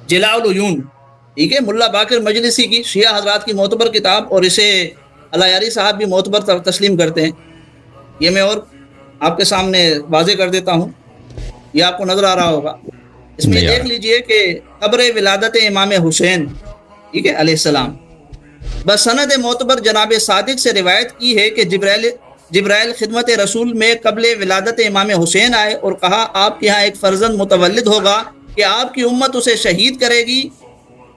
جلاء العیون، ٹھیک ہے، ملا باقر مجلسی کی، شیعہ حضرات کی معتبر کتاب، اور اسے اللہ یاری صاحب بھی معتبر تسلیم کرتے ہیں. یہ میں اور آپ کے سامنے واضح کر دیتا ہوں، یہ آپ کو نظر آ رہا ہوگا. اس میں دیکھ لیجئے کہ قبر ولادت امام حسین، ٹھیک ہے، علیہ السلام، بسند معتبر جناب صادق سے روایت کی ہے کہ جبرائیل خدمت رسول میں قبل ولادت امام حسین آئے اور کہا آپ کے یہاں ایک فرزند متولد ہوگا کہ آپ کی امت اسے شہید کرے گی.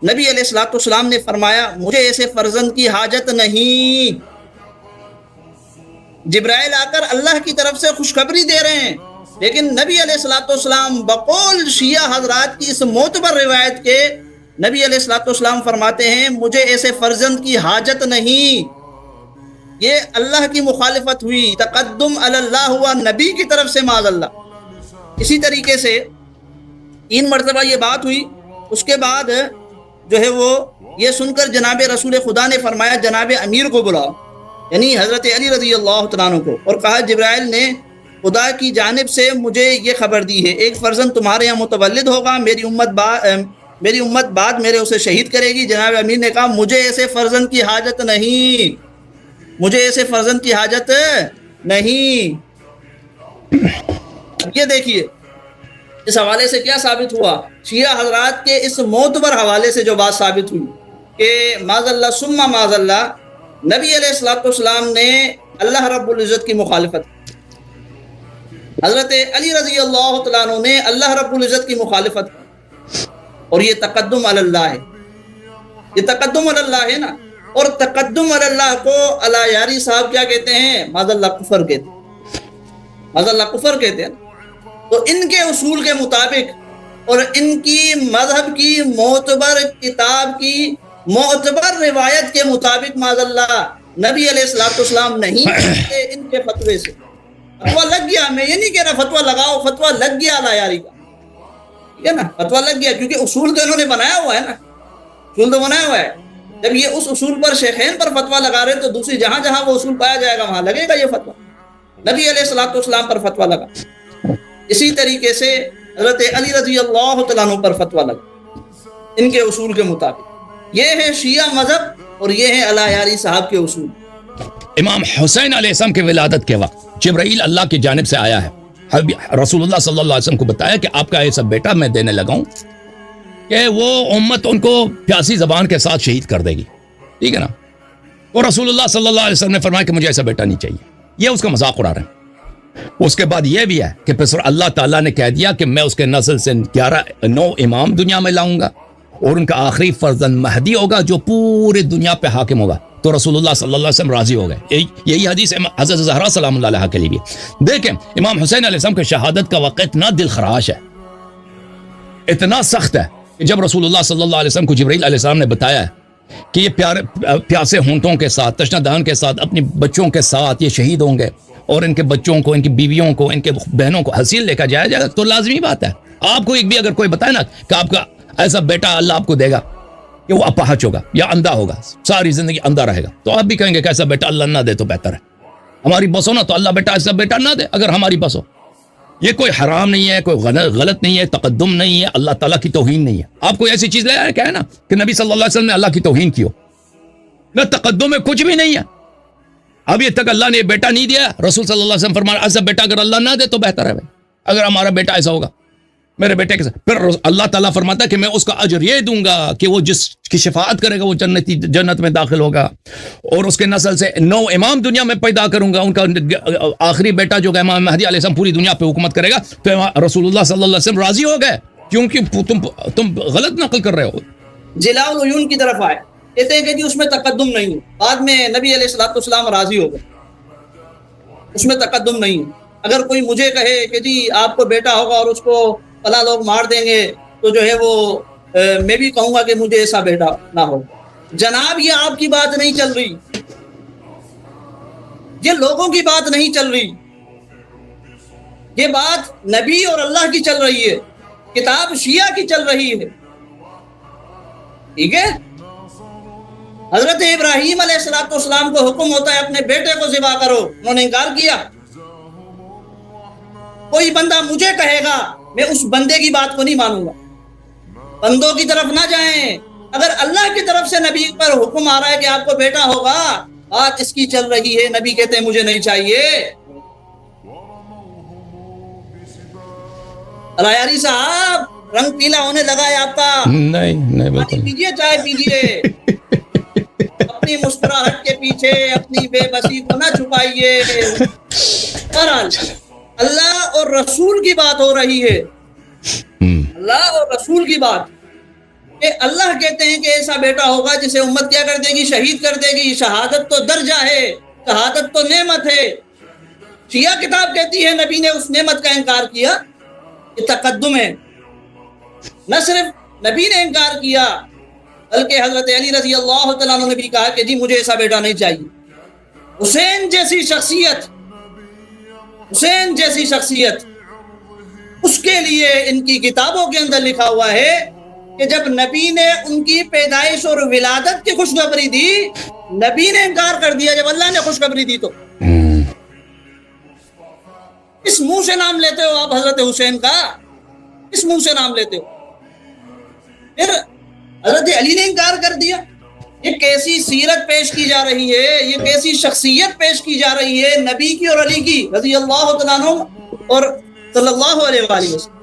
نبی علیہ الصلوۃ والسلام نے فرمایا مجھے ایسے فرزند کی حاجت نہیں. جبرائیل آ کر اللہ کی طرف سے خوشخبری دے رہے ہیں، لیکن نبی علیہ الصلوۃ والسلام بقول شیعہ حضرات کی اس معتبر روایت کے نبی علیہ الصلوۃ والسلام فرماتے ہیں مجھے ایسے فرزند کی حاجت نہیں. یہ اللہ کی مخالفت ہوئی، تقدم علی اللہ ہوا نبی کی طرف سے معاذ اللہ. اسی طریقے سے 3 مرتبہ یہ بات ہوئی. اس کے بعد جو ہے وہ یہ سن کر جناب رسول خدا نے فرمایا جناب امیر کو بلاؤ، یعنی حضرت علی رضی اللہ تعالیٰ عنہ کو، اور کہا جبرائیل نے خدا کی جانب سے مجھے یہ خبر دی ہے ایک فرزند تمہارے یہاں متولد ہوگا، میری امت بعد میرے اسے شہید کرے گی. جناب امیر نے کہا مجھے ایسے فرزند کی حاجت نہیں، مجھے ایسے فرزند کی حاجت نہیں. یہ دیکھیے اس حوالے سے کیا ثابت ہوا، شیعہ حضرات کے اس معتبر حوالے سے جو بات ثابت ہوئی کہ معاذ اللہ ثم معاذ اللہ نبی علیہ الصلوۃ والسلام نے اللہ رب العزت کی مخالفت، حضرت علی رضی اللہ تعالیٰ عنہ نے اللہ رب العزت کی مخالفت، اور یہ تقدم علی اللہ ہے، یہ تقدم علی اللہ ہے نا. اور تقدم علی اللہ کو اللہ یاری صاحب کیا کہتے ہیں، معاذ اللہ کفر کہتے ہیں، معاذ اللہ کفر کہتے ہیں. تو ان کے اصول کے مطابق اور ان کی مذہب کی معتبر کتاب کی معتبر روایت کے مطابق معاذ اللہ نبی علیہ الصلوۃ والسلام نہیں ان کے فتوے سے فتویٰ لگ گیا. میں یہ نہیں کہہ رہا فتویٰ لگاؤ، فتویٰ لگ گیا اللہ یاری کا، ٹھیک ہے نا، فتویٰ لگ گیا کیونکہ اصول تو انہوں نے بنایا ہوا ہے نا، اصول تو بنایا ہوا ہے. جب یہ اس اصول پر شیخین پر فتویٰ لگا رہے تو دوسری جہاں جہاں وہ اصول پایا جائے گا وہاں لگے گا یہ فتویٰ. نبی علیہ الصلوۃ والسلام پر فتویٰ لگا، اسی طریقے سے حضرت علی رضی اللہ تعالیٰ عنہ پر فتویٰ لگا ان کے اصول کے مطابق. یہ ہے شیعہ مذہب اور یہ ہے اللہ یاری صاحب کے اصول. امام حسین علیہ السلام کی ولادت کے وقت جبرائیل اللہ کی جانب سے آیا ہے، رسول اللہ صلی اللہ علیہ وسلم کو بتایا کہ آپ کا ایسا بیٹا میں دینے لگا ہوں کہ وہ امت ان کو پیاسی زبان کے ساتھ شہید کر دے گی، ٹھیک ہے نا. اور رسول اللہ صلی اللہ علیہ وسلم نے فرمایا کہ مجھے ایسا بیٹا نہیں چاہیے. یہ اس کا مذاق اڑا رہے ہیں. اس کے بعد یہ بھی ہے کہ پھر اللہ تعالیٰ نے کہہ دیا کہ میں اس کے نسل سے 9 امام دنیا میں لاؤں گا اور ان کا آخری فرزند مہدی ہوگا جو پورے دنیا پہ حاکم ہوگا. تو رسول اللہ صلی اللہ علیہ وسلم راضی ہو گئے. یہی حدیث حضرت زہرا سلام اللہ علیہ کے لیے بھی. دیکھیں امام حسین علیہ السلام کی شہادت کا واقعہ اتنا دل خراش ہے، اتنا سخت ہے کہ جب رسول اللہ صلی اللہ علیہ وسلم کو جبرائیل علیہ السلام نے بتایا کہ یہ پیاسے ہونٹوں کے ساتھ، تشنہ دہن کے ساتھ، اپنی بچوں کے ساتھ یہ شہید ہوں گے اور ان کے بچوں کو، ان کی بیویوں کو، ان کے بہنوں کو حسین لے کر جایا جائے گا، تو لازمی بات ہے آپ کو ایک بھی اگر کوئی بتائے نا کہ آپ کا ایسا بیٹا اللہ آپ کو دے گا کہ وہ اپاہج ہوگا یا اندھا ہوگا، ساری زندگی اندھا رہے گا، تو آپ بھی کہیں گے کہ ایسا بیٹا اللہ نہ دے تو بہتر ہے. ہماری بس ہو نا تو اللہ بیٹا ایسا بیٹا نہ دے اگر ہماری بس ہو. یہ کوئی حرام نہیں ہے، کوئی غلط نہیں ہے، تقدم نہیں ہے، اللہ تعالیٰ کی توہین نہیں ہے. آپ کوئی ایسی چیز لے آئے کہ ہے نا کہ نبی صلی اللہ علیہ وسلم نے اللہ کی توہین کی ہو، نہ تقدم میں کچھ بھی نہیں ہے. ابھی تک اللہ نے بیٹا نہیں دیا. رسول صلی اللہ علیہ وسلم فرمایا ایسا بیٹا اگر اللہ نہ دے تو بہتر ہے. بھائی اگر ہمارا بیٹا ایسا ہوگا میرے بیٹے کے ساتھ، پھر اللہ تعالیٰ فرماتا ہے کہ میں اس کا اجر یہ دوں گا کہ وہ جس کی شفاعت کرے گا وہ جنت میں داخل ہوگا، اور اس کے نسل سے 9 امام دنیا میں پیدا کروں گا، ان کا آخری بیٹا جو کہ امام مہدی علیہ السلام پوری دنیا پہ حکومت کرے گا. تو رسول اللہ صلی اللہ علیہ وسلم راضی ہو گئے کیونکہ تم غلط نقل کر رہے ہو. جلاء العیون کی طرف آئے، کہتے ہیں کہ جی اس میں تقدم نہیں. بعد میں نبی علیہ الصلوۃ والسلام راضی ہو گئے، اس میں تقدم نہیں. اگر کوئی مجھے کہے کہ جی آپ کو بیٹا ہوگا اور اس کو فلاں لوگ مار دیں گے تو جو ہے وہ میں بھی کہوں گا کہ مجھے ایسا بیٹا نہ ہو. جناب یہ آپ کی بات نہیں چل رہی، یہ لوگوں کی بات نہیں چل رہی، یہ بات نبی اور اللہ کی چل رہی ہے، کتاب شیعہ کی چل رہی ہے. ٹھیک ہے، حضرت ابراہیم علیہ السلام کو حکم ہوتا ہے اپنے بیٹے کو ذبح کرو، انہوں نے انکار کیا. کوئی بندہ مجھے کہے گا میں اس بندے کی بات کو نہیں مانوں گا. بندوں کی طرف نہ جائیں. اگر اللہ کی طرف سے نبی پر حکم آ رہا ہے کہ آپ کو بیٹا ہوگا، بات اس کی چل رہی ہے، نبی کہتے ہیں مجھے نہیں چاہیے. یاری صاحب رنگ پیلا ہونے لگا ہے آپ کا. نہیں پانی بالکل پیجیے، چائے پیجیے. اپنی مسکراہٹ کے پیچھے اپنی بے بسی کو نہ چھپائیے. بہرحال اللہ اور رسول کی بات ہو رہی ہے. اللہ اور رسول کی بات کہ اللہ کہتے ہیں کہ ایسا بیٹا ہوگا جسے امت کیا کر دے گی؟ شہید کر دے گی. شہادت تو درجہ ہے، شہادت تو نعمت ہے. شیعہ کتاب کہتی ہے نبی نے اس نعمت کا انکار کیا. یہ تقدم ہے. نہ صرف نبی نے انکار کیا بلکہ حضرت علی رضی اللہ تعالیٰ عنہ نے بھی کہا کہ جی مجھے ایسا بیٹا نہیں چاہیے. حسین جیسی شخصیت، حسین جیسی شخصیت، اس کے لیے ان کی کتابوں کے اندر لکھا ہوا ہے کہ جب نبی نے ان کی پیدائش اور ولادت کی خوشخبری دی، نبی نے انکار کر دیا. جب اللہ نے خوشخبری دی تو اس منہ سے نام لیتے ہو آپ حضرت حسین کا؟ اس منہ سے نام لیتے ہو؟ پھر حضرت علی نے انکار کر دیا. یہ کیسی سیرت پیش کی جا رہی ہے، یہ کیسی شخصیت پیش کی جا رہی ہے نبی کی اور علی کی رضی اللہ تعالیٰ عنہ اور صلی اللہ علیہ وآلہ وسلم.